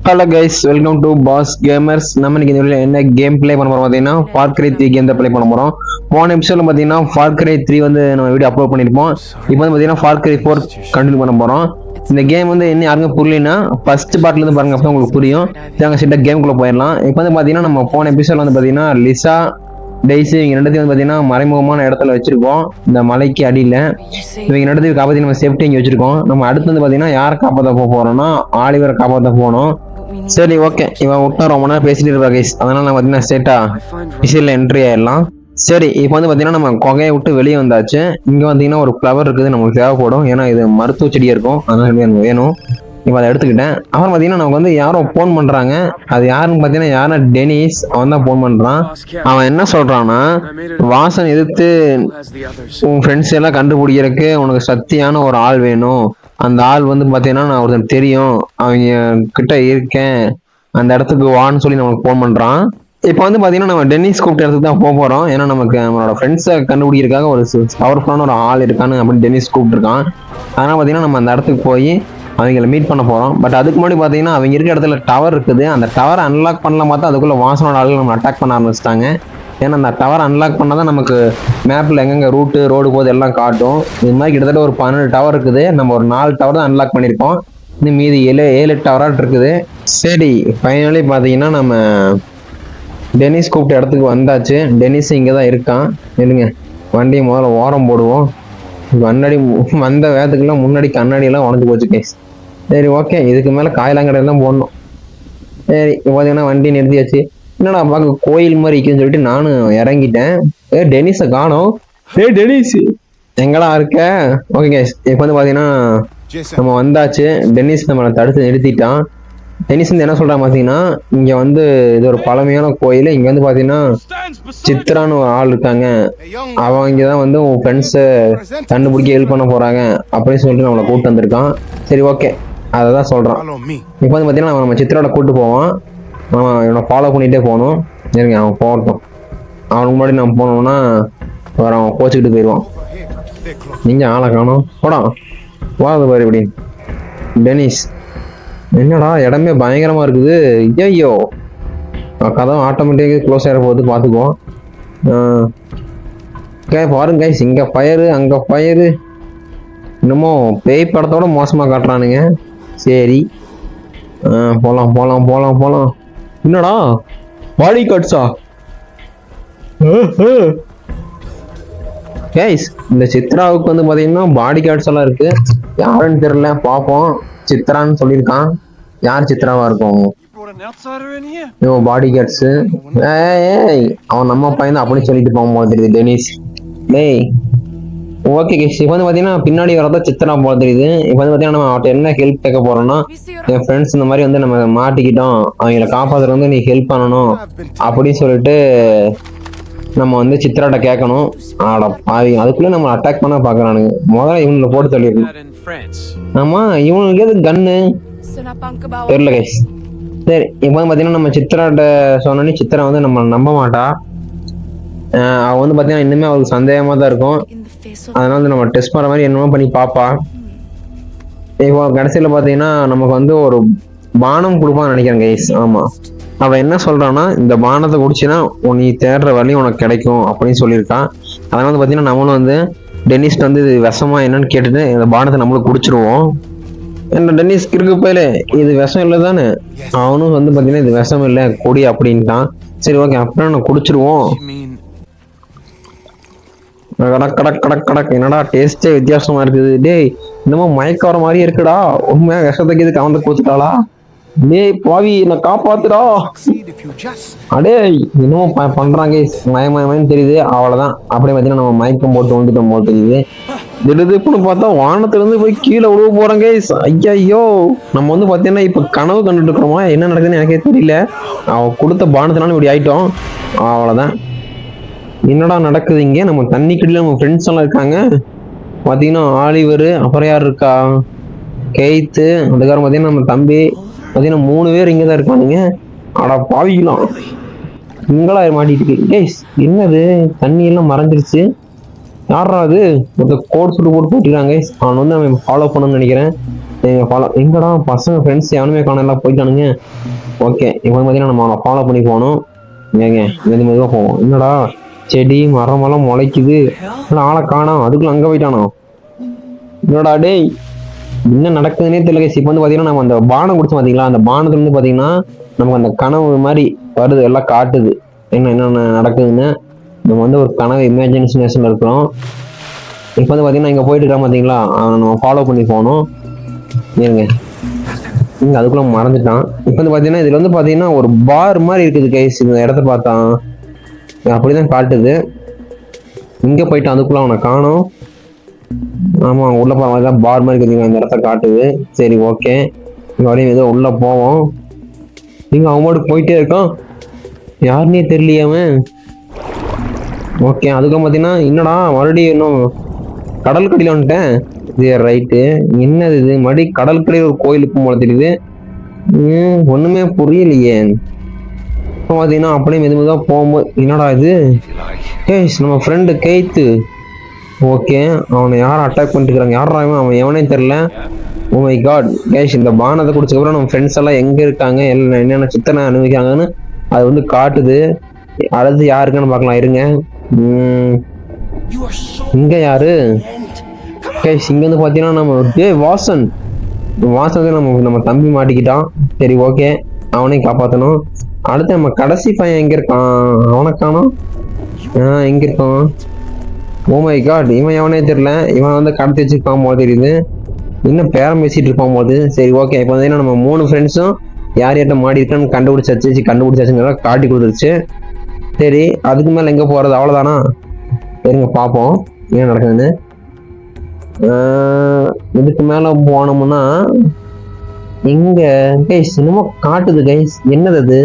Hello guys, welcome to boss gamers. நம்ம இன்னைக்கு இந்த வீடியோல என்ன கேம் ப்ளே பண்ண போறோம் பார்த்தீங்கன்னா ஃபார் கிரை 3 கேம் தான் ப்ளே பண்ண போறோம். போன எபிசோட்ல பார்த்தீங்கன்னா ஃபார் கிரை 3 வந்து நம்ம வீடியோ அப்லோட் பண்ணிருப்போம். இப்போ வந்து பார்த்தீங்கன்னா ஃபார் கிரை 4 கண்டினியூ பண்ண போறோம். இந்த கேம் வந்து என்ன யாருக்கும் புரியலனா ஃபர்ஸ்ட் பார்ட்ல இருந்து பாருங்க, அப்போ உங்களுக்கு புரியும். நாங்க சிட்ட கேமுக்குள்ள போயிடலாம். இப்போ வந்து பார்த்தீங்கன்னா நம்ம போன எபிசோட்ல வந்து பார்த்தீங்கன்னா லிசா டெய்ஸி இவங்க ரெண்டுத்தையும் வந்து பார்த்தீங்கன்னா மறைமுகமான இடத்துல வச்சிருக்கோம், இந்த மலைக்கு அடியில். இவங்க ரெண்டுத்தையும் காப்பாற்றி நம்ம சேஃப்டி இங்கே வச்சிருக்கோம். நம்ம அடுத்து வந்து பார்த்தீங்கன்னா யாரை காப்பாற்ற போறோம்னா ஆலிவரை காப்பாற்ற போகணும். சரி, ஓகே, இவன் விட்டா ரொம்ப நேரம் பேசிட்டு இருப்பா கைஸ், அதனால நான் பார்த்தீங்கன்னா ஸ்ட்ரெயிட்டா விஷயத்தில் என்ட்ரி ஆயிடலாம். சரி, இப்போ வந்து பார்த்தீங்கன்னா நம்ம குகையை விட்டு வெளியே வந்தாச்சு. இங்கே பார்த்தீங்கன்னா ஒரு ஃப்ளவர் இருக்குது, நமக்கு தேவைப்படும். ஏன்னா இது மருத்துவ செடியாக இருக்கும், அதனால எனக்கு வேணும். இப்போ அதை எடுத்துக்கிட்டேன். அப்புறம் பார்த்தீங்கன்னா நமக்கு வந்து யாரோ ஃபோன் பண்ணுறாங்க. அது யாருன்னு பார்த்தீங்கன்னா யாரா டெனிஸ், அவன் தான் ஃபோன் பண்ணுறான். அவன் என்ன சொல்கிறான்னா, வாசன் எதிர்த்து உன் ஃப்ரெண்ட்ஸ் எல்லாம் கண்டுபிடிக்கிறதுக்கு உனக்கு சக்தியான ஒரு ஆள் வேணும். அந்த ஆள் வந்து பார்த்தீங்கன்னா நான் ஒருத்தன் தெரியும், அவங்க கிட்ட இருக்கேன், அந்த இடத்துக்கு வான்னு சொல்லி நமக்கு ஃபோன் பண்ணுறான். இப்போ வந்து பார்த்தீங்கன்னா நம்ம டென்னிஸ் கூப்பிட்ட இடத்துக்கு தான் போக போகிறோம். ஏன்னா நமக்கு நம்மளோட ஃப்ரெண்ட்ஸை கண்டுபிடிக்கிறதுக்காக ஒரு பவர்ஃபுல்லான ஒரு ஆள் இருக்கான்னு அப்படின்னு டென்னிஸ் கூப்பிட்டுருக்கான். அதனால் பார்த்தீங்கன்னா நம்ம அந்த இடத்துக்கு போய் அவங்கள மீட் பண்ண போகிறோம். பட் அதுக்கு முன்னாடி பார்த்தீங்கன்னா அவங்க இருக்கிற இடத்துல டவர் இருக்குது. அந்த டவரை அன்லாக் பண்ணலாம் பார்த்தா அதுக்குள்ளே வாசனோட ஆளுகள் நம்ம அட்டாக் பண்ண ஆரம்பிச்சிட்டாங்க. ஏன்னா அந்த டவர் அன்லாக் பண்ணால் தான் நமக்கு மேப்பில் எங்கெங்கே ரூட்டு ரோடு போது எல்லாம் காட்டும். இது மாதிரி கிட்டத்தட்ட ஒரு 12 டவர் இருக்குது. நம்ம ஒரு 4 டவர் தான் அன்லாக் பண்ணியிருக்கோம். இன்னும் மீதி 7 டவராக இருக்குது. சரி, ஃபைனலி பார்த்தீங்கன்னா நம்ம டென்னிஸ் கூப்பிட்ட இடத்துக்கு வந்தாச்சு. டென்னிஸ் இங்கே தான் இருக்கான். இல்லைங்க, வண்டியை முதல்ல ஓரம் போடுவோம். கண்ணாடி வந்த வேகத்துக்குலாம் முன்னாடி கண்ணாடியெல்லாம் உடஞ்சி போச்சு கேஸ். சரி, ஓகே, இதுக்கு மேலே காயலாங்கடையில் தான் போடணும். சரி, இப்போ பார்த்தீங்கன்னா வண்டி நிறுத்தியாச்சு. என்னடா பார்க்க கோயில் மாதிரி இருக்குன்னு சொல்லிட்டு நானும் இறங்கிட்டேன். டெனிஸை காணோம். டெனிஸ் எங்கடா இருக்க? ஓகே கேஸ், இப்போ வந்து பார்த்தீங்கன்னா நம்ம வந்தாச்சு. டென்னிஸ் நம்மளை தடுத்து நிறுத்திட்டான். டென்னிஸ் வந்து என்ன சொல்கிறான் பார்த்தீங்கன்னா, இங்கே வந்து இது ஒரு பழமையான கோயில். இங்கே வந்து பார்த்தீங்கன்னா சித்ரான்னு ஒரு ஆள் இருக்காங்க, அவங்க தான் வந்து உன் ஃப்ரெண்ட்ஸை கண்டுபிடிக்க ஹெல்ப் பண்ண போகிறாங்க அப்படின்னு சொல்லிட்டு நம்மளை கூப்பிட்டு வந்திருக்கான். சரி, ஓகே, அதை தான் சொல்கிறான். இப்போ வந்து பார்த்தீங்கன்னா நம்ம சித்ராவோட கூப்பிட்டு போவான். இவனை ஃபாலோ பண்ணிகிட்டே போகணும். சரிங்க, அவன் போகட்டும். அவனுக்கு முன்னாடி நம்ம போனோம்னா வேறு அவன் கோச்சிக்கிட்டு போயிடுவான். நீங்கள் ஆளை காணும், போடான் வாது பாரு இப்படி. டெனிஸ், என்னடா இடமே பயங்கரமாக இருக்குது. ஐயோ, கதை ஆட்டோமேட்டிக்காக க்ளோஸ் ஆகிற போது பார்த்துக்குவோம். பாருங்க கைஸ், இங்கே ஃபயரு அங்கே ஃபயரு, இன்னமும் பேய் படத்தோட மோசமாக காட்டுறானுங்க. சரி, போகலாம் போகலாம் போகலாம் போகலாம். என்னடா பாடி கார்ட்ஸா? கைஸ், இந்த சித்ராவுக்கு வந்து பார்த்தீங்கன்னா பாடி கார்ட்ஸ் எல்லாம் இருக்கு. யாருன்னு தெரியல, பார்ப்போம். சித்ரான்னு சொல்லியிருக்கான். யார் சித்ராவா இருக்கும்? Body guards. அவன் நம்ம பையன் தான் அப்படின்னு சொல்லிட்டு போகும்போது தெரியுது டெனிஸ். டேய், ஓகே கேஸ், இப்போ வந்து பார்த்தீங்கன்னா பின்னாடி வரதான் சித்ரா போல தெரியுது. இப்போ வந்து பார்த்தீங்கன்னா நம்ம அவர்கிட்ட என்ன ஹெல்ப் கேட்க போறோம்னா, என் ஃப்ரெண்ட்ஸ் இந்த மாதிரி வந்து நம்ம மாட்டிக்கிட்டோம், அவங்கள காப்பாற்றுறது வந்து நீ ஹெல்ப் பண்ணணும் அப்படின்னு சொல்லிட்டு நம்ம வந்து சித்ராட்ட கேட்கணும். ஆடா பாவி, அதுக்குள்ளே நம்ம அட்டாக் பண்ண பார்க்குறானுங்க. முதல்ல இவங்களை போட்டு தள்ளிடணும். ஆமா, இவனுக்கு எது கன்னு தெரியல கைஸ். சரி, இப்போ வந்து பார்த்தீங்கன்னா நம்ம சித்ராட்ட சொன்னோன்னே சித்ரா வந்து நம்ம நம்ப மாட்டா. அவன் வந்து பார்த்தீங்கன்னா இன்னுமே அவளுக்கு சந்தேகமாக தான் இருக்கும். அதனால வந்து நம்ம டெஸ்ட் பண்ணுற மாதிரி என்னமோ பண்ணி பார்ப்பா. இப்போ கடைசியில் பார்த்தீங்கன்னா நமக்கு வந்து ஒரு பானம் கொடுப்பான்னு நினைக்கிறேன் கைஸ். ஆமாம், அவன் என்ன சொல்கிறான்னா, இந்த பானத்தை குடிச்சின்னா நீ தேடுற வரையும் உனக்கு கிடைக்கும் அப்படின்னு சொல்லியிருக்கான். அதனால வந்து பார்த்தீங்கன்னா நம்மளும் வந்து டென்னிஸ்ட் வந்து இது விஷமா என்னன்னு கேட்டுட்டு இந்த பானத்தை நம்மளும் குடிச்சிருவோம். என்ன டென்னிஸ் கிறுக்கு போயில, இது விஷம் இல்லை தானே? அவனும் வந்து பார்த்தீங்கன்னா இது விஷம் இல்லை கொடி அப்படின்ட்டான். சரி, ஓகே, அப்புறம் நான் குடிச்சிருவோம். கடக் கடக் கடக் கடக், என்னடா டேஸ்டே வித்தியாசமா இருக்குது. டேய், இன்னமும் மயக்க வர மாதிரியே இருக்குடா. உண்மையா விஷத்துக்கு இது கவர்ந்து கொடுத்துட்டாளா? டேய் பாவி, நான் காப்பாத்துடா. அடே, இன்னமும் பண்றாங்க மயமயமன்னு தெரியுது. அவ்வளவுதான், அப்படியே பார்த்தீங்கன்னா நம்ம மயக்கம் போட்டு வந்துட்டோம் போல் தெரியுது. திடீர்னு பார்த்தா வானத்துல இருந்து போய் கீழே விழுவ போறாங்க. ஐயோ, நம்ம வந்து பார்த்தீங்கன்னா இப்ப கனவு கண்டுட்டு இருக்கிறோமா, என்ன நடக்குதுன்னு எனக்கே தெரியல. அவ கொடுத்த பானத்தினாலும் இப்படி ஆயிட்டோம். அவ்வளவுதான். என்னடா நடக்குது இங்கே? நம்ம தண்ணி கடியில் நம்ம ஃப்ரெண்ட்ஸ் எல்லாம் இருக்காங்க பார்த்தீங்கன்னா. ஆலிவர், அப்புறம் யார் இருக்கா? கெய்த்து, அதுக்காரம் பார்த்தீங்கன்னா நம்ம தம்பி பார்த்தீங்கன்னா 3 பேர் இங்கே தான் இருக்கானுங்க. ஆடா பாவிக்கலாம், இங்கெல்லாம் மாட்டிட்டு இருக்கு. கேஸ், என்னது தண்ணியெல்லாம் மறைஞ்சிருச்சு. யாரா அது? ஒரு கோட் சுட்டு போட்டு போட்டுருக்காங்க. அவன் வந்து அவன் ஃபாலோ பண்ணணும்னு நினைக்கிறேன். ஃபாலோ எங்கடா பசங்க ஃப்ரெண்ட்ஸ் யாருமே காண எல்லாம் போயிட்டானுங்க. ஓகே இப்போ வந்து பார்த்தீங்கன்னா நம்ம அவனை ஃபாலோ பண்ணி போகணும். ஏங்க மெதுவாக போவோம். என்னடா செடி மரமெல்லாம் முளைக்குது, ஆளை காணோம், அதுக்குள்ள அங்கே போயிட்டானோ. என்னடா டேய் என்ன நடக்குதுன்னே தெரியல guys. இப்போ வந்து பார்த்தீங்கன்னா நம்ம அந்த பானம் குடிச்சு பார்த்தீங்களா, அந்த பானத்துல வந்து பார்த்தீங்கன்னா நமக்கு அந்த கனவு மாதிரி வருது, எல்லாம் காட்டுது என்ன நடக்குதுன்னு. நம்ம வந்து ஒரு கனவு இமேஜினேஷன்ல இருக்கிறோம். இப்போ வந்து பார்த்தீங்கன்னா இங்கே போயிட்டு இருக்கான் பார்த்தீங்களா, அவனை நம்ம ஃபாலோ பண்ணி போகணும். இருங்க இங்க அதுக்குள்ள மறந்துட்டான். இப்போ வந்து பார்த்தீங்கன்னா இதுல வந்து பார்த்தீங்கன்னா ஒரு பார் மாதிரி இருக்குது கைஸ். இந்த இடத்த பார்த்தான் அப்படிதான் காட்டுது. இங்க போயிட்டான், அதுக்குள்ள அவனை காணோம். ஆமா உள்ள போதான் பார் மாதிரி இருக்குது, இந்த இடத்த காட்டுது. சரி ஓகே வரையும் ஏதோ உள்ள போவோம். நீங்க அவனோட போயிட்டே இருக்கான், யாருன்னே தெரியலையே அவன். ஓகே அதுக்கு பார்த்தீங்கன்னா என்னடா மறுபடியும் இன்னும் கடல் கடியில் வந்துட்டேன். இது ரைட்டு, என்னது இது மறுபடியும் கடல் கடையில் ஒரு கோயிலுக்கு போல தெரியுது. ஒண்ணுமே புரியலையே. இப்போ பார்த்தீங்கன்னா அப்படியே மெதுமெதுவாக போகும்போது என்னடா இது, கேஸ் நம்ம ஃப்ரெண்டு கேத்து. ஓகே அவனை யாரும் அட்டாக் பண்ணிட்டுருக்காங்க, யாரா அவன் எவனே தெரில. ஓ மை காட் கேஷ், இந்த பானத்தை குடிச்சதுக்கப்புறம் நம்ம ஃப்ரெண்ட்ஸ் எல்லாம் எங்கே இருக்காங்க, எல்லாம் என்னென்ன சித்தனை அனுபவிக்காங்கன்னு அது வந்து காட்டுது. அடுத்து யாருக்குன்னு பார்க்கலாம் இருங்க. இங்க யாரு கேஷ், இங்க வந்து பார்த்தீங்கன்னா நம்ம வாசன் நம்ம தம்பி மாட்டிக்கிட்டான். சரி ஓகே அவனையும் காப்பாற்றணும். அடுத்து நம்ம கடைசி பையன் எங்க இருக்கான், அவனை காணோம். எங்க இருக்கான், ஓ மை காட் இவன் எவனே தெரியல. இவன் வந்து கடத்தி வச்சிருப்பான் போது தெரியுது, இன்னும் பேரம் பேசிட்டு இருப்பான் போது. சரி ஓகே இப்போ வந்து நம்ம 3 ஃப்ரெண்ட்ஸும் யார் யார்கிட்ட மாடி இருக்கான்னு கண்டுபிடிச்சாச்சுங்கிறத காட்டி கொடுத்துருச்சு. சரி அதுக்கு மேல எங்க போறது, அவ்வளவுதானா? சரிங்க பார்ப்போம் என்ன நடக்குதுன்னு. இதுக்கு மேல போனோம்னா எங்க கைஸ் என்னமோ காட்டுது கைஸ், என்னது அது?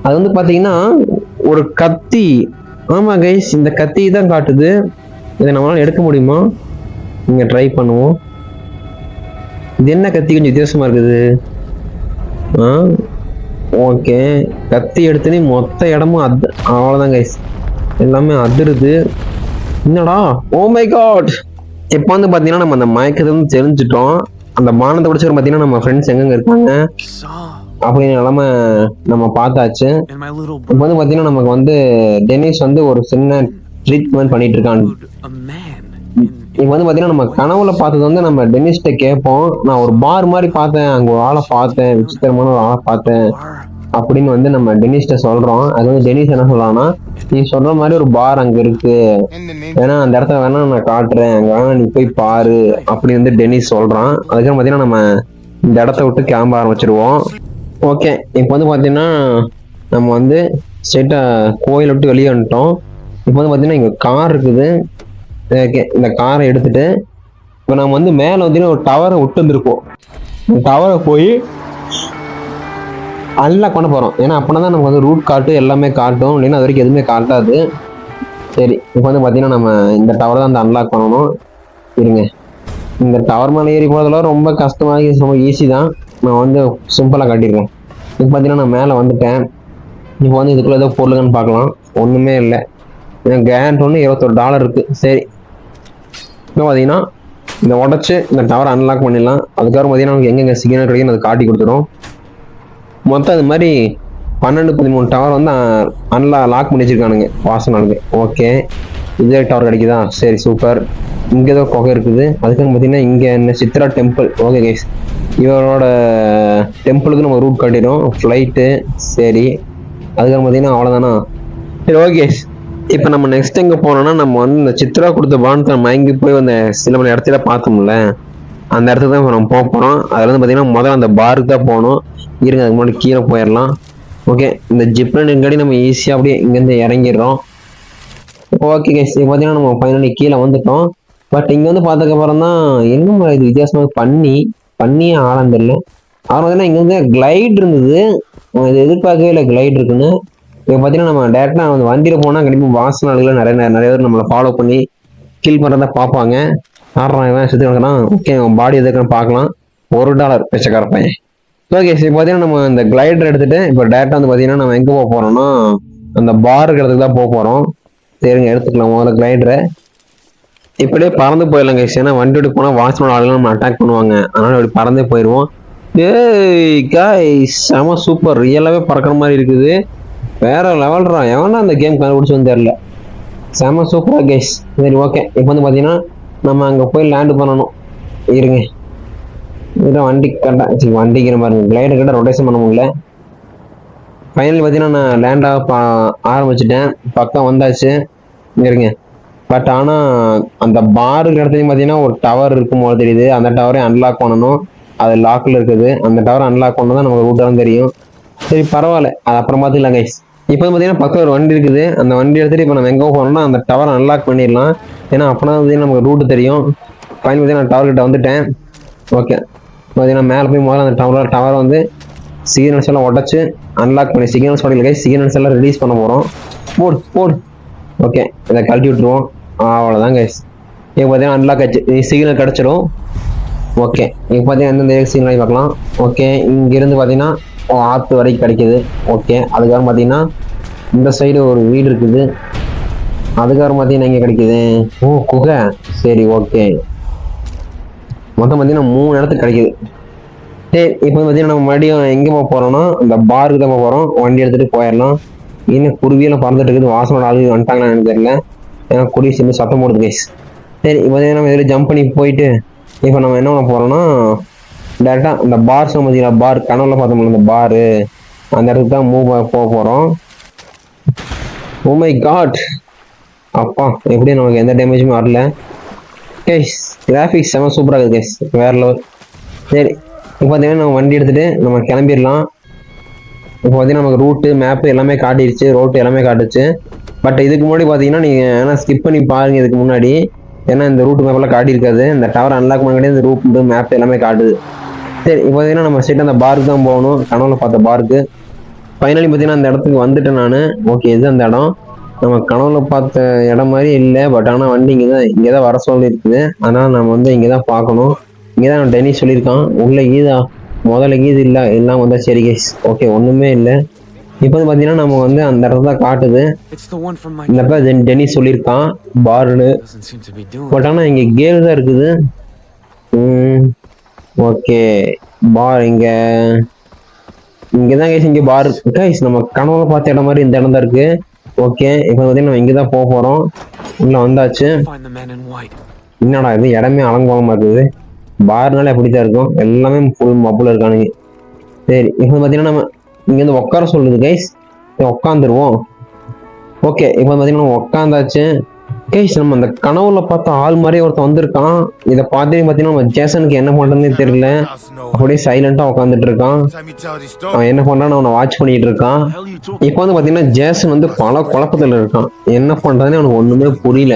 அது வந்து பாத்தீங்கன்னா ஒரு கத்தி. ஆமா கைஸ் இந்த கத்தி தான் காட்டுது. இதை நம்மளால எடுக்க முடியுமா, நீங்க ட்ரை பண்ணுவோம். இது என்ன கத்தி, கொஞ்சம் வித்தியாசமா இருக்குது. ஓகே கத்தி எடுத்துனே மொத்த இடமும் அவ்வளவுதான் கைஸ், எல்லாமே அதிருது. என்னடா ஓ மை காட். இப்போ வந்து பாத்தீங்கன்னா நம்ம அந்த மயக்கத்தை வந்து தெரிஞ்சுட்டோம். அந்த பானத்தை குடிச்சவரை பாத்தீங்கன்னா நம்ம ஃப்ரெண்ட்ஸ் எங்கெங்க இருக்காங்க அப்படின்னு நிலைமை நம்ம பார்த்தாச்சு. இப்போ வந்து பாத்தீங்கன்னா நமக்கு வந்து டெனிஸ் வந்து ஒரு சின்ன ட்ரீட்மெண்ட் பண்ணிட்டு இருக்கான். இப்போ வந்து பாத்தீங்கன்னா நம்ம கனவுல பார்த்தது வந்து நம்ம டெனிஸ்ட கேட்போம். நான் ஒரு பார் மாதிரி பார்த்தேன், அங்க ஒரு ஆளை பார்த்தேன், விசித்திரமான ஒரு ஆளை பார்த்தேன் அப்படின்னு வந்து நம்ம டெனிஸ்ட சொல்றோம். அது வந்து டெனிஸ் என்ன சொல்றான்னா, நீ சொல்ற மாதிரி ஒரு பார் அங்க இருக்கு, ஏன்னா அந்த இடத்த வேணா நான் காட்டுறேன், அங்க வேணா நீ போய் பாரு அப்படி வந்து டெனிஸ் சொல்றான். அதுக்கப்புறம் பாத்தீங்கன்னா நம்ம இந்த இடத்த விட்டு கிளம்ப ஆரம்பிச்சிருவோம். ஓகே இப்போ வந்து பாத்தீங்கன்னா நம்ம வந்து ஸ்ட்ரெயிட்டா கோயிலை விட்டு வெளியே வந்துட்டோம். இப்போ வந்து பாத்தீங்கன்னா இங்க கார் இருக்குது. ஓகே இந்த காரை எடுத்துட்டு இப்போ நம்ம வந்து மேல வந்து ஒரு டவரை விட்டு வந்துருப்போம். டவரை போய் அன்லாக் பண்ண போறோம். ஏன்னா அப்படின்னா தான் நமக்கு வந்து ரூட் காட்டு எல்லாமே காட்டும், இல்லைன்னா அது வரைக்கும் எதுவுமே காட்டாது. சரி இப்போ வந்து பாத்தீங்கன்னா நம்ம இந்த டவர் தான் அன்லாக் பண்ணணும். இருங்க இந்த டவர் மேலே ஏறி போறதெல்லாம் ரொம்ப கஷ்டமாக, ரொம்ப ஈஸி தான். நான் வந்து சிம்பிளா காட்டியிருக்கேன். இப்போ பாத்தீங்கன்னா நான் மேலே வந்துட்டேன். இப்போ வந்து இதுக்குள்ள ஏதோ பொருளுங்கன்னு பார்க்கலாம், ஒண்ணுமே இல்லை. கேரண்ட் ஒன்று $21 இருக்கு. சரி இப்போ பார்த்தீங்கன்னா இந்த உடச்சு இந்த டவர் அன்லாக் பண்ணிடலாம். அதுக்கப்புறம் பார்த்தீங்கன்னா நமக்கு எங்கெங்க சிக்னல் கிடைக்குன்னு அதை காட்டி கொடுத்துரும். மொத்தம் அது மாதிரி 12-13 டவர் வந்து லாக் பண்ணி வச்சிருக்கானுங்க வாசனாளுக்கு. ஓகே இதே டவர் கிடைக்குதா, சரி சூப்பர். இங்கே ஏதோ குகை இருக்குது. அதுக்குன்னு பார்த்தீங்கன்னா இங்கே என்ன சித்ரா டெம்பிள். ஓகே கைஸ் இவரோட டெம்பிளுக்கு நம்ம ரூட் காட்டிடும், ஃப்ளைட்டு. சரி அதுக்கப்புறம் பார்த்தீங்கன்னா அவ்வளோதானா. சரி ஓகே இப்போ நம்ம நெக்ஸ்ட் எங்கே போனோம்னா, நம்ம வந்து இந்த சித்ரா கொடுத்த பானத்தை மயங்கி போய் அந்த சில பல இடத்துல பார்த்தோம்ல, அந்த இடத்துக்கு தான் நம்ம போக போகிறோம். அதில் வந்து பார்த்தீங்கன்னா முதல்ல அந்த பாருக்கு தான் போகணும். இருங்க அதுக்கு முன்னாடி கீழே போயிடலாம். ஓகே இந்த ஜிப்லைன் எங்காடி நம்ம ஈஸியாக அப்படியே இங்கேருந்து இறங்கிடுறோம். ஓகே கைஸ் இப்போ பார்த்தீங்கன்னா நம்ம ஃபைனலி கீழே வந்துட்டோம். பட் இங்கே வந்து பார்த்ததுக்கப்புறம் தான் என்ன இது வித்தியாசமாக பண்ணியே ஆழம் தெரியல. அப்புறம் பார்த்தீங்கன்னா இங்கே வந்து கிளைட் இருந்தது, இது எதிர்பார்க்கவே இல்லை கிளைட் இருக்குன்னு. இப்போ பார்த்தீங்கன்னா நம்ம டேரக்டா வந்து வண்டியில் போனால் கண்டிப்பாக வாசனாளிகளை நிறைய பேர் நம்மளை ஃபாலோ பண்ணி கில் பண்ணுறதா பார்ப்பாங்க. ஆடுறான் சுற்றி நடக்கிறான். ஓகே அவன் பாடி எதுக்குன்னு பார்க்கலாம். $1 பிச்சைக்கார பையன். ஓகே இப்போ பார்த்தீங்கன்னா நம்ம இந்த கிளைடர் எடுத்துட்டு இப்போ டேரக்டா வந்து பார்த்தீங்கன்னா நம்ம எங்கே போக போறோம்னா அந்த பார் இடத்துக்கு தான் போக போறோம். சரிங்க எடுத்துக்கலாம் முதல்ல கிளைடரை. இப்படியே பறந்து போயிடலாம் கைஸ். ஏன்னா வண்டி ஓடி போனால் வாட்ச்மேன் ஆளுங்க நம்ம அட்டாக் பண்ணுவாங்க. அதனால இப்படி பறந்தே போயிடுவோம். ஏய் கைஸ், செம சூப்பர். ரியலாகவே பறக்கிற மாதிரி இருக்குது. வேற லெவல்ரா. எவனா அந்த கேம் கண்டுபிடிச்சுன்னு தெரியல. செம சூப்பராக கைஸ். சரி ஓகே, இப்போ வந்து பார்த்தீங்கன்னா நம்ம அங்கே போய் லேண்டு பண்ணணும். இருங்க, இதுதான் வண்டி கண்டா சரி வண்டிக்கிற மாதிரி கிளைடர் கிட்ட ரொட்டேஷன் பண்ண முடியல. ஃபைனலி பார்த்தீங்கன்னா நான் லேண்டாக ஆரம்பிச்சிட்டேன். பக்கம் வந்தாச்சு. இருங்க, பட் ஆனால் அந்த பாருக்கு இடத்துலையும் பார்த்தீங்கன்னா ஒரு டவர் இருக்கும் போது தெரியுது. அந்த டவரை அன்லாக் பண்ணணும். அது லாக்கில் இருக்குது. அந்த டவரை அன்லாக் பண்ணணும் தான் நமக்கு ரூட்டாலும் தெரியும். சரி பரவாயில்ல, அது அப்புறம் பார்த்துக்கலாம் கைஸ். இப்போ பார்த்தீங்கன்னா பக்கம் ஒரு வண்டி இருக்குது. அந்த வண்டி எடுத்துகிட்டு இப்போ நம்ம எங்கே போகிறோம்னா அந்த டவரை அன்லாக் பண்ணிடலாம். ஏன்னா அப்போனா வந்து நமக்கு ரூட்டு தெரியும். ஃபைனல் பார்த்தீங்கன்னா நான் டவர் கிட்ட வந்துட்டேன். ஓகே, பார்த்தீங்கன்னா மேலே போய் முதல்ல அந்த டவரை வந்து சிக்னல்ஸ் எல்லாம் உடச்சு அன்லாக் பண்ணி சிக்னல்ஸ் உடையில கைஸ் சிக்னல்ஸ் எல்லாம் ரிலீஸ் பண்ண போகிறோம். போடு. ஓகே, இதை கழட்டி விட்டுருவோம். அவ்வளோதான் கைஸ். இப்போ பார்த்தீங்கன்னா அன்லாக் ஆச்சு. சிக்னல் கிடச்சிடும். ஓகே, இப்போ பார்த்தீங்கன்னா எந்தெந்த சிக்னல் பார்க்கலாம். ஓகே, இங்கேருந்து பார்த்தீங்கன்னா ஆற்று வரைக்கும் கிடைக்குது. ஓகே, அதுக்கப்புறம் பார்த்தீங்கன்னா இந்த சைடு ஒரு வீடு இருக்குது. அதுக்கப்புறம் பார்த்தீங்கன்னா இங்கே கிடைக்குது. ஓ குகை. சரி ஓகே, மொத்தம் பார்த்தீங்கன்னா 3 இடத்துக்கு கிடைக்குது. சரி இப்போ பார்த்தீங்கன்னா நம்ம மறுபடியும் எங்கே போக போகிறோம்னா இந்த பாருக்கு தான் போக போகிறோம். வண்டி எடுத்துகிட்டு போயிடலாம். இன்னும் குருவியெல்லாம் பறந்துட்டு இருக்குது. வாசனோட ஆளுங்க வந்துட்டாங்களா எனக்கு தெரியல. ஏன்னா குருவி சேர்ந்து சத்தம் போடுது கைஸ். சரி இப்போ பார்த்தீங்கன்னா நம்ம இதில் ஜம்ப் பண்ணி போயிட்டு இப்போ நம்ம என்ன பண்ண போகிறோம்னா டேரெக்டாக இந்த பார் பார்த்தீங்கன்னா பார் கனவுல பார்த்தோம்ல இந்த பாரு அந்த இடத்துக்கு தான் போக போகிறோம். ஓ மை காட், அப்பா எப்படியும் நமக்கு எந்த டேமேஜுமே வரல கைஸ். கிராஃபிக்ஸ் செம்ம சூப்பராக இருக்குது கைஸ், வேற லெவல். சரி இப்போ பார்த்தீங்கன்னா நம்ம வண்டி எடுத்துகிட்டு நம்ம கிளம்பிடலாம். இப்போ பார்த்தீங்கன்னா நமக்கு ரூட்டு மேப்பு எல்லாமே காட்டிடுச்சு. ரோட்டு எல்லாமே காட்டுச்சு. பட் இதுக்கு முன்னாடி பார்த்தீங்கன்னா நீங்கள் ஏன்னா ஸ்கிப் பண்ணி பாருங்கள் இதுக்கு முன்னாடி. ஏன்னா இந்த ரூட் மேப்பெல்லாம் காட்டியிருக்காது. இந்த டவர் அன்லாக் பண்ணி இந்த ரூட் மேப் எல்லாமே காட்டுது. சரி இப்போ பார்த்தீங்கன்னா நம்ம ஸ்ட்ரெயிட்டாக அந்த பாருக்கு தான் போகணும். கனவுல பார்த்த பாருக்கு. ஃபைனலி பார்த்தீங்கன்னா அந்த இடத்துக்கு வந்துட்டேன் நான். ஓகே, இது அந்த இடம். நம்ம கனவுல பார்த்த இடம் மாதிரி இல்லை. பட் ஆனால் வண்டி இங்கே தான் வர சொல்லி இருக்குது. ஆனால் நம்ம வந்து இங்கே தான் பார்க்கணும். இங்கே தான் டெனி சொல்லியிருக்கான். உள்ள ஈதா முதல்ல ஈது இல்லை எல்லாம் வந்தால் சரி கைஸ். ஓகே, ஒன்றுமே இல்லை. இப்போ வந்து பார்த்தீங்கன்னா நம்ம வந்து அந்த இடத்துல தான் காட்டுது. இந்த இடத்துல டெனி சொல்லியிருக்கான் பார்னு. பட் ஆனால் இங்கே கேல் தான் இருக்குது. ஓகே, பார் இங்கே தான் கைஸ். இங்கே பார் கைஸ் நம்ம கனவுல பார்த்த இடம் மாதிரி இந்த இடம் தான் இருக்கு. ஓகே, இப்போ பார்த்தீங்கன்னா நம்ம இங்கே தான் போக போகிறோம். உள்ள வந்தாச்சு. என்னடா இது இடமே அலங்கோலமாக இருக்குது. பார்னால எப்படி தான் இருக்கும், எல்லாமே ஃபுல் மப்புல இருக்கானுங்க. சரி இப்போ பார்த்தீங்கன்னா நம்ம இங்கேருந்து உட்கார சொல்லுது கைஸ். உட்காந்துருவோம். ஓகே, இப்போ பார்த்தீங்கன்னா நம்ம உட்காந்தாச்சு கைஸ். நம்ம அந்த கனவுல பார்த்த ஆள் மாதிரியே ஒருத்தன் வந்திருக்கான். இதை பார்த்து பார்த்தீங்கன்னா நம்ம ஜேசனுக்கு என்ன பண்ணுறதுன்னு தெரியல. அப்படியே சைலண்டாக உட்காந்துட்டு இருக்கான். அவன் என்ன பண்ணுறான்னு அவனை வாட்ச் பண்ணிட்டு இருக்கான். இப்போ வந்து பார்த்தீங்கன்னா ஜேசன் வந்து பல குழப்பத்தில் இருக்கான். என்ன பண்ணுறதுன்னு அவனுக்கு ஒன்றுமே புரியல.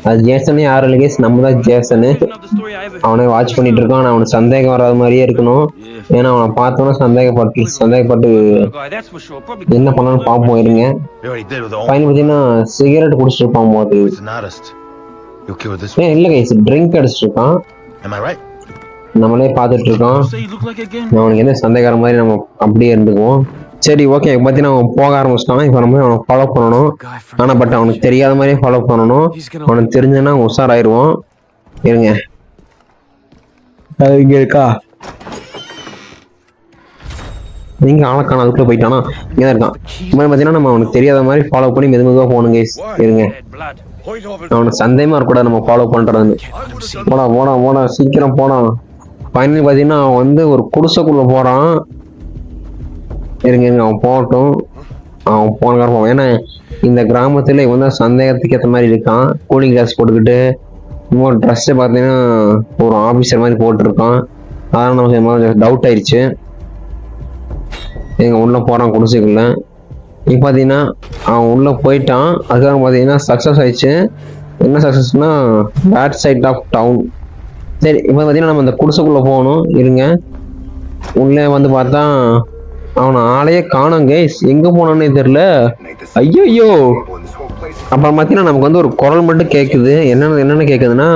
அது ஜேசனே யாரும் இல்லை கைஸ், நம்ம தான் ஜேசனு. அவனை வாட்ச் பண்ணிட்டு இருக்கான். ஆனால் அவனுக்கு சந்தேகம் வராத மாதிரியே இருக்கணும். ஏன்னா அவனை பார்த்தோன்னா சந்தேகப்பட்டு என்ன பண்ணான்னு பார்ப்போம். இருங்க, பையன் பார்த்தீங்கன்னா சிகரெட் குடிச்சிட்டு இருப்பான் போது. இல்ல கைஸ், ட்ரிங்க் அடிச்சிட்டு இருக்கான். நம்மளே பார்த்துட்டு இருக்கோம். அவனுக்கு எந்த சந்தேகர மாதிரி நம்ம அப்படியே இருந்துக்குவோம். சரி ஓகே, பார்த்தீங்கன்னா அவன் போக ஆரம்பிச்சிட்டான். இப்போ நம்ம அவனை ஃபாலோ பண்ணணும். ஆனால் பட் அவனுக்கு தெரியாத மாதிரியே ஃபாலோ பண்ணணும். அவனுக்கு தெரிஞ்சுன்னா உஷாராயிருவான். இருங்க, இங்க இருக்கா நீங்க ஆளக்கான அதுக்குள்ள போயிட்டானா? இங்கதான் இருக்கான். இந்த மாதிரி பார்த்தீங்கன்னா நம்ம அவனுக்கு தெரியாத மாதிரி ஃபாலோ பண்ணி மெதுமெதுவாக போகணும் கைஸ். இருங்க, அவனுக்கு சந்தேகமா இருக்கக்கூடாது நம்ம ஃபாலோ பண்றது. போடா சீக்கிரம் போடா. ஃபைனலி பார்த்தீங்கன்னா அவன் வந்து ஒரு குடிசைக்குள்ள போறான். இருங்க அவன் போகட்டும். அவன் போன ஏன்னா இந்த கிராமத்துல இவன் தான் சந்தேகத்துக்கு ஏற்ற மாதிரி இருக்கான். கூலிங் கிளாஸ் போட்டுக்கிட்டு இன்னொரு ட்ரெஸ்ஸை பார்த்தீங்கன்னா ஒரு ஆஃபீஸர் மாதிரி போட்டிருக்கான். அதனால நமக்கு டவுட் ஆயிடுச்சு. எங்க உள்ள போறான் குடிசைக்குள்ள. இப்போ பார்த்தீங்கன்னா அவன் உள்ள போயிட்டான். அதுக்கப்புறம் பார்த்தீங்கன்னா சக்ஸஸ் ஆயிடுச்சு. என்ன சக்ஸஸ்னா பேட் சைட் ஆஃப் டவுன். சரி இப்போ பார்த்தீங்கன்னா நம்ம அந்த குடிசைக்குள்ள போகணும். இருங்க, உள்ளே வந்து பார்த்தா அவனை ஆளையே காணோம் கைஸ். எங்க போனானே தெரியல. ஐயோ, அப்புறம் பார்த்தீங்கன்னா நமக்கு வந்து ஒரு குரல் மட்டும் கேட்குது. என்னென்ன கேட்குதுன்னா,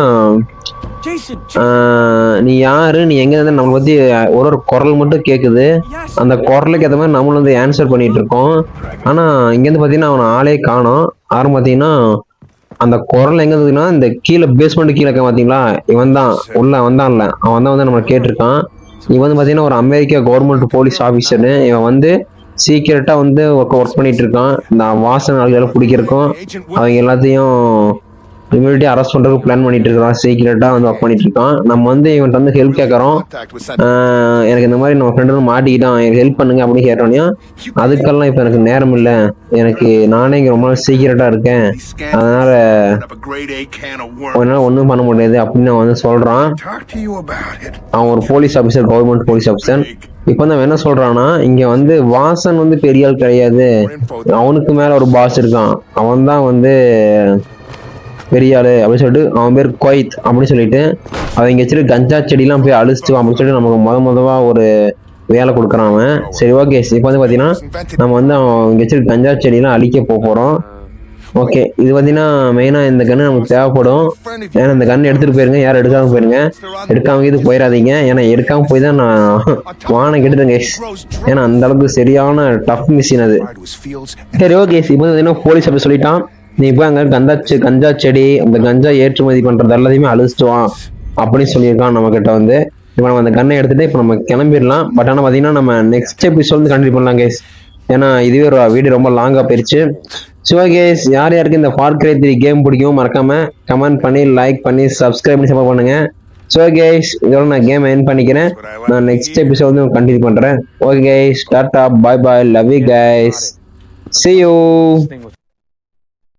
நீ யாரு, நீ எங்க இருந்து, நம்மளை பத்தி ஒரு குரல் மட்டும் கேட்குது. அந்த குரலுக்கு ஏற்ற மாதிரி நம்மளும் வந்து ஆன்சர் பண்ணிட்டு இருக்கோம். ஆனா இங்கேருந்து பார்த்தீங்கன்னா அவனை ஆளே காணோம். யாரும் பார்த்தீங்கன்னா அந்த குரல் எங்க இருந்ததுன்னா இந்த கீழே பேஸ்மெண்ட் கீழே இருக்க பாத்தீங்களா, இவன் தான் உள்ள வந்தான்ல, அவன் தான் வந்து நம்ம கேட்டிருக்கான். இவன் வந்து பாத்தீங்கன்னா ஒரு அமெரிக்கா கவர்மெண்ட் போலீஸ் ஆபீசர்னு. இவன் வந்து சீக்கிரட்டா வந்து ஒர்க் பண்ணிட்டு இருக்கான். இந்த வாசன் ஆளுகளை பிடிக்கிறக்கும் அவங்க எல்லாத்தையும் இமீடியட்டா அரெஸ்ட் பண்றதுக்கு பிளான் பண்ணிட்டு இருக்கான். சீக்கிரட்டா வந்து ஒர்க் பண்ணிட்டு இருக்கான். நம்ம வந்து இவன்ட்ட வந்து ஹெல்ப் கேட்கறோம். எனக்கு இந்த மாதிரி நம்ம ஃப்ரெண்டு வந்து மாட்டிக்கிட்டான், எனக்கு ஹெல்ப் பண்ணுங்க அப்படின்னு கேட்டோன்னே, அதுக்கெல்லாம் இப்ப எனக்கு நேரம் இல்ல, எனக்கு நானே இங்க ரொம்ப நாள் சீக்கிரட்டா இருக்கேன், அதனால என்னால ஒண்ணும் பண்ண முடியாது அப்படின்னு அவன் வந்து சொல்றான். அவன் ஒரு police officer, government police officer. இப்ப வந்து அவன் என்ன சொல்றான்னா, இங்க வந்து வாசன் வந்து பெரிய ஆள் கிடையாது, அவனுக்கு மேல ஒரு பாஸ் இருக்கான், அவன் தான் வந்து பெரிய ஆளு அப்படின்னு சொல்லிட்டு, அவன் பேர் கொய்த் அப்படின்னு சொல்லிட்டு அவங்க வச்சுட்டு கஞ்சா செடியெல்லாம் போய் அழிச்சிட்டு அப்படின்னு சொல்லிட்டு நமக்கு முதவா ஒரு வேலை கொடுக்குறான் அவன். சரி ஓகே, இப்போ வந்து பாத்தீங்கன்னா நம்ம வந்து அவங்க வச்சுட்டு கஞ்சா செடியெல்லாம் அழிக்க போறோம். ஓகே, இது பாத்தீங்கன்னா மெயினா இந்த கன்று நமக்கு தேவைப்படும். ஏன்னா இந்த கன்று எடுத்துட்டு போயிருங்க, யாரும் எடுக்காம போயிருங்க, எடுக்காம இது போயிடாதீங்க. ஏன்னா எடுக்காம போய் தான் நான் வானம் கெட்டுதுங்க. ஏன்னா அந்த அளவுக்கு சரியான டஃப் மிஷின் அது. சரி ஓகே, இப்போ பாத்தீங்கன்னா போலீஸ் அப்படி சொல்லிட்டான், நீ போய் அங்க கஞ்சா செடி, அந்த கஞ்சா ஏற்றுமதி பண்றது எல்லாத்தையுமே அழிச்சிட்டு வா அப்படின்னு சொல்லியிருக்கான் நம்ம கிட்ட வந்து. இப்போ நம்ம அந்த கண்ணை எடுத்துட்டு இப்போ நம்ம கிளம்பிடலாம். பட் ஆனால் பார்த்தீங்கன்னா நம்ம நெக்ஸ்ட் எபிசோட் வந்து கண்டினியூ பண்ணலாம் கேஸ், ஏன்னா இதுவே ஒரு வீடியோ ரொம்ப லாங்கா போயிருச்சு. ஸோ கேஸ், யார் யாருக்கு இந்த ஃபார் கிரை 3 கேம் பிடிக்கும் மறக்காம கமெண்ட் பண்ணி, லைக் பண்ணி, சப்ஸ்கிரைப் பண்ணி சப்போர்ட் பண்ணுங்க. ஸோ கேஸ், இதோட நான் கேம் எண்ட் பண்ணிக்கிறேன். நான் நெக்ஸ்ட் எபிசோட் வந்து கண்டினியூ பண்றேன். Okay guys, tata, bye bye, love you guys, see you.